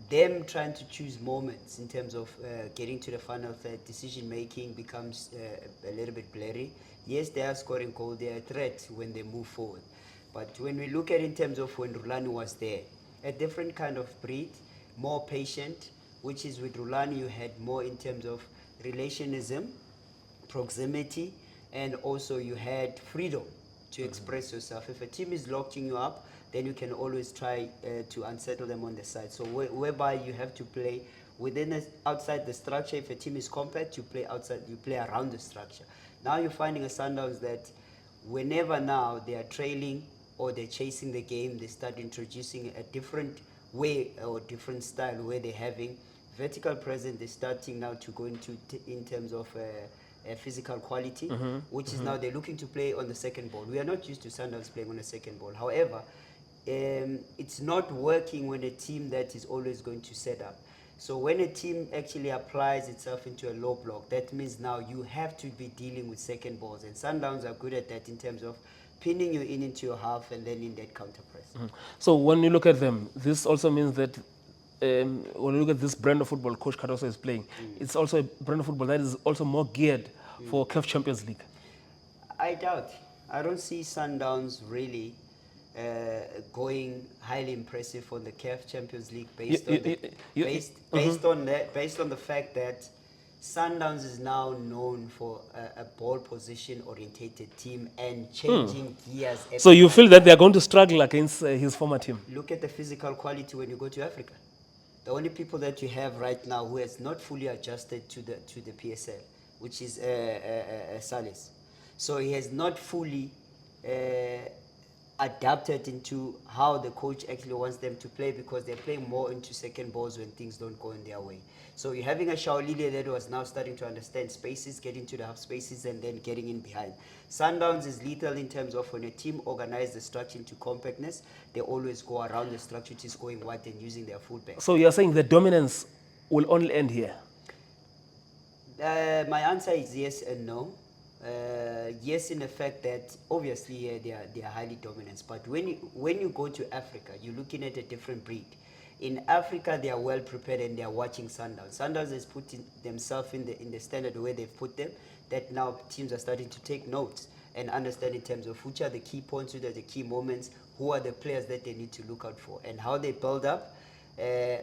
them trying to choose moments in terms of getting to the final third, decision-making becomes a little bit blurry. Yes, they are scoring goal, they are a threat when they move forward. But when we look at in terms of when Rulani was there, a different kind of breed, more patient, which is with Rulani you had more in terms of relationism, proximity, and also you had freedom to express yourself. If a team is locking you up, then you can always try to unsettle them on the side. So whereby you have to play within outside the structure. If a team is compact, you play outside, you play around the structure. Now you're finding a Sundowns that whenever now they are trailing or they're chasing the game, they start introducing a different way or different style where they're having vertical presence. They're starting now to go into in terms of physical quality, which is now they're looking to play on the second ball. We are not used to Sundowns playing on the second ball. However, it's not working when a team that is always going to set up. So when a team actually applies itself into a low block, that means now you have to be dealing with second balls. And Sundowns are good at that in terms of pinning you into your half and then in that counter press. So when you look at them, this also means that when you look at this brand of football Coach Cardoso is playing, it's also a brand of football that is also more geared for CAF Champions League. I doubt. I don't see Sundowns really going highly impressive on the CAF Champions League based on the fact that Sundowns is now known for a ball position orientated team and changing gears. So you feel that they are going to struggle against his former team? Look at the physical quality when you go to Africa. The only people that you have right now who has not fully adjusted to the PSL, which is Salis. So he has not fully adapted into how the coach actually wants them to play, because they're playing more into second balls when things don't go in their way. So you're having a Shaolile that was now starting to understand spaces, getting to the half spaces and then getting in behind. Sundowns is lethal in terms of when a team organizes the structure into compactness, they always go around the structure, which is going wide and using their fullback. So you're saying the dominance will only end here? My answer is yes and no. Yes, in the fact that obviously they are highly dominant, but when you go to Africa, you're looking at a different breed. In Africa, they are well prepared and they are watching Sundowns. Sundowns has put themselves in the standard where they've put them, that now teams are starting to take notes and understand in terms of which are the key points, which are the key moments, who are the players that they need to look out for, and how they build up,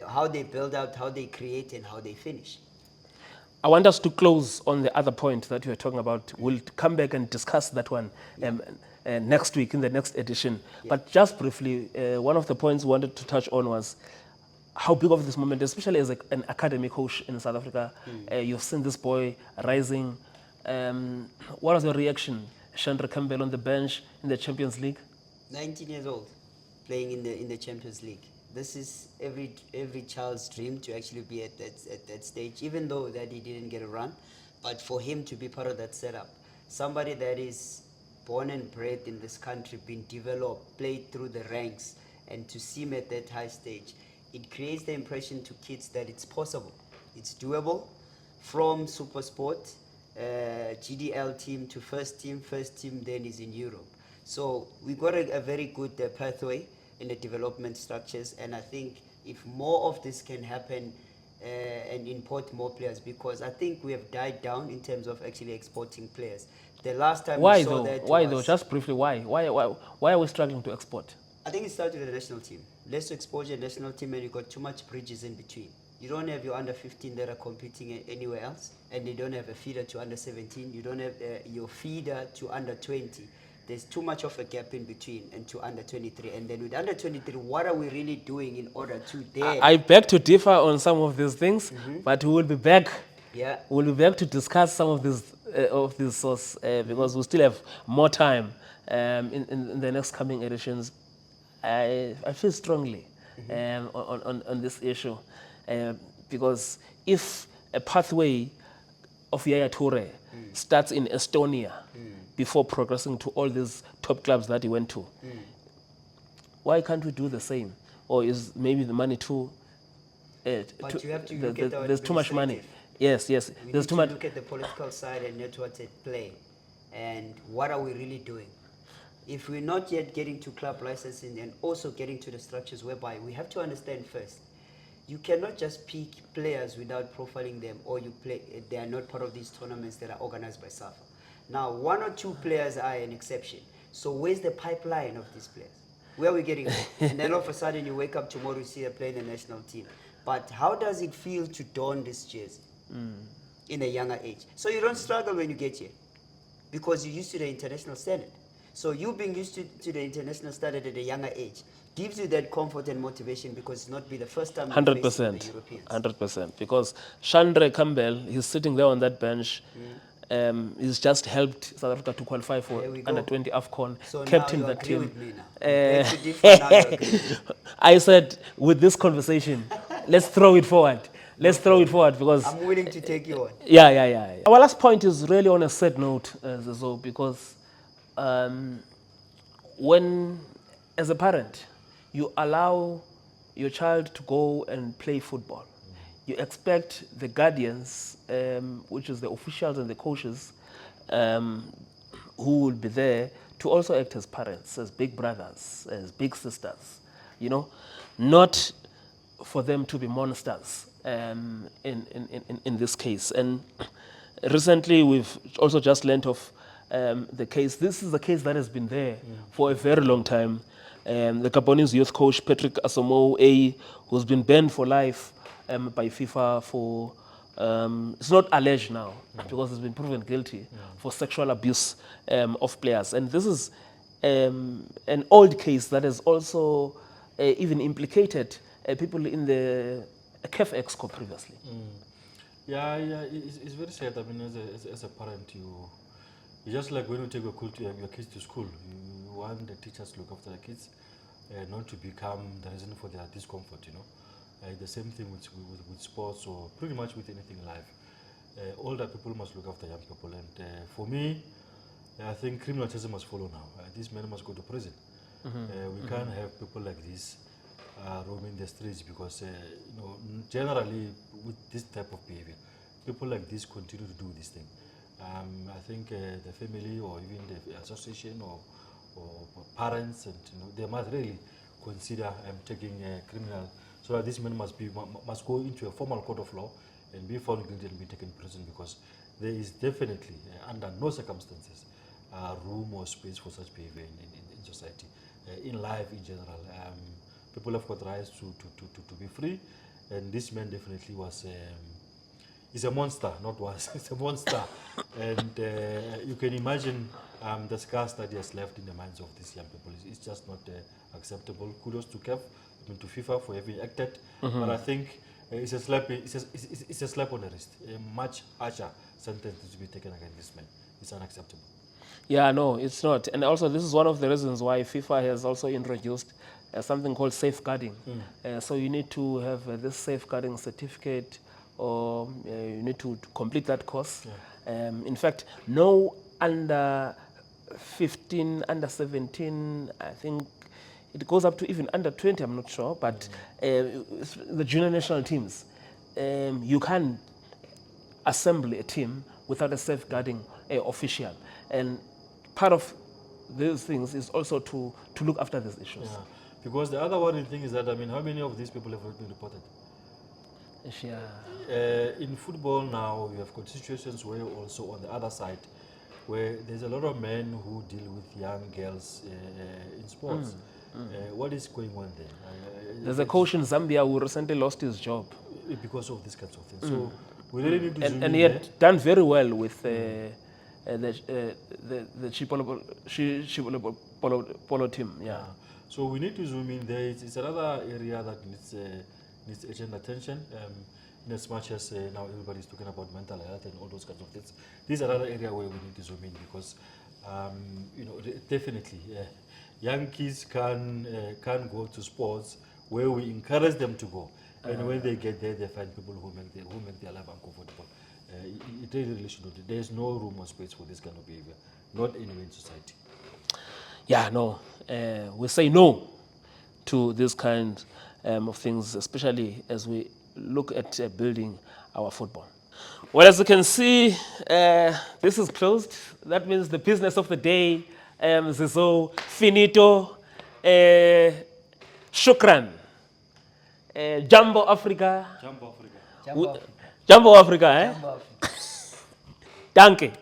how they build out, how they create, and how they finish. I want us to close on the other point that you were talking about. We'll come back and discuss that one next week in the next edition. Yeah. But just briefly, one of the points we wanted to touch on was how big of this moment, especially as an academy coach in South Africa. You've seen this boy rising What was your reaction, Shandre Campbell on the bench in the Champions League? 19 years old, playing in the Champions League. This is every child's dream to actually be at that stage, even though that he didn't get a run. But for him to be part of that setup, somebody that is born and bred in this country, been developed, played through the ranks, and to see him at that high stage, it creates the impression to kids that it's possible, it's doable. From Super Sport, GDL team to first team then is in Europe. So we got a very good pathway in the development structures, and I think if more of this can happen and import more players, because I think we have died down in terms of actually exporting players. The last time we saw that Why though? Just briefly, why? Why are we struggling to export? I think it started with the national team. Less exposure national team, and you got too much bridges in between. You don't have your under 15 that are competing anywhere else, and they don't have a feeder to under 17. You don't have your feeder to under 20. There's too much of a gap in between, and to under 23. And then with under 23, what are we really doing in order to there? I beg to differ on some of these things, but we will be back. Yeah. We'll be back to discuss some of these source because we still have more time in the next coming editions. I feel strongly on this issue because if a pathway of Yaya Toure starts in Estonia before progressing to all these top clubs that he went to, why can't we do the same? Or is maybe the money too? But you have to look at there's too much money. Yes. We There's need too to much. look at the political side and not what's at play, and what are we really doing? If we're not yet getting to club licensing and also getting to the structures whereby we have to understand first, you cannot just pick players without profiling them, or they are not part of these tournaments that are organized by SAFA. Now, 1 or 2 players are an exception. So where's the pipeline of these players? Where are we getting them? And then all of a sudden you wake up tomorrow, you see them playing the national team. But how does it feel to don this jersey in a younger age? So you don't struggle when you get here because you're used to the international standard. So you being used to the international standard at a younger age gives you that comfort and motivation, because it's not be the first time you're facing the Europeans. 100%. Because Shandre Campbell, he's sitting there on that bench. He's just helped South Africa to qualify for under 20 AFCON, So captain now you that agree team. with me now. Now you agree. I said, with this conversation, let's throw it forward. Let's throw it forward because I'm willing to take you on. Yeah. Our last point is really on a sad note, Zizo, because when, as a parent, you allow your child to go and play football, you expect the guardians, which is the officials and the coaches, who will be there, to also act as parents, as big brothers, as big sisters, not for them to be monsters in this case. And recently we've also just learned of the case. This is a case that has been there for a very long time. The Gabonese youth coach Patrick Asamoah, who's been banned for life by FIFA for, it's not alleged now because he's been proven guilty for sexual abuse of players. And this is an old case that has also even implicated people in the CAF Exco previously. Yeah, it's very sad. I mean, as a parent, you just like when you take your kids to school, you want the teachers to look after the kids, not to become the reason for their discomfort, the same thing with sports, or pretty much with anything in life. Older people must look after young people. And for me, I think criminal justice must follow now. These men must go to prison. We can't have people like this roaming the streets, because generally with this type of behavior, people like this continue to do this thing. I think the family, or even the association, or parents, and they must really consider taking criminal, so that these men must go into a formal court of law and be found guilty and be taken to prison, because there is definitely under no circumstances room or space for such behavior in society, in life in general. People have got rights to be free, and this man definitely was. He's a monster, not was. He's a monster, and you can imagine the scars that he has left in the minds of these young people. It's just not acceptable. Kudos to CAF, to FIFA for having acted, but I think it's a slap. It's a slap on the wrist. A much harsher sentence to be taken against this man. It's unacceptable. Yeah, no, it's not. And also, this is one of the reasons why FIFA has also introduced something called safeguarding. So you need to have this safeguarding certificate, or you need to complete that course. In fact, no under 15, under 17, I think it goes up to even under 20, I'm not sure, but the junior national teams, you can't assemble a team without a safeguarding official. And part of these things is also to look after these issues. Yeah. Because the other worrying thing is that, I mean, how many of these people have been reported? In football now, you have got situations where also on the other side, where there's a lot of men who deal with young girls in sports. What is going on there? There's a coach in Zambia who recently lost his job. Because of these kinds of things. So we really need to zoom And in he had there. done very well with the polo team. Yeah. So we need to zoom in there. It's another area that needs urgent attention. In as much as now everybody's talking about mental health and all those kinds of things, this is another area where we need to zoom in because, definitely, young kids can go to sports where we encourage them to go, and when they get there, they find people who make their life uncomfortable. It really should not. There is no room or space for this kind of behavior, not anywhere in society. Yeah, no. We say no to this kind of things, especially as we look at building our football. Well, as you can see, this is closed. That means the business of the day is so finito. Shukran. Jumbo Africa. Jumbo Africa. Jumbo Africa. Jumbo Africa, eh? Jumbo Africa. Danke.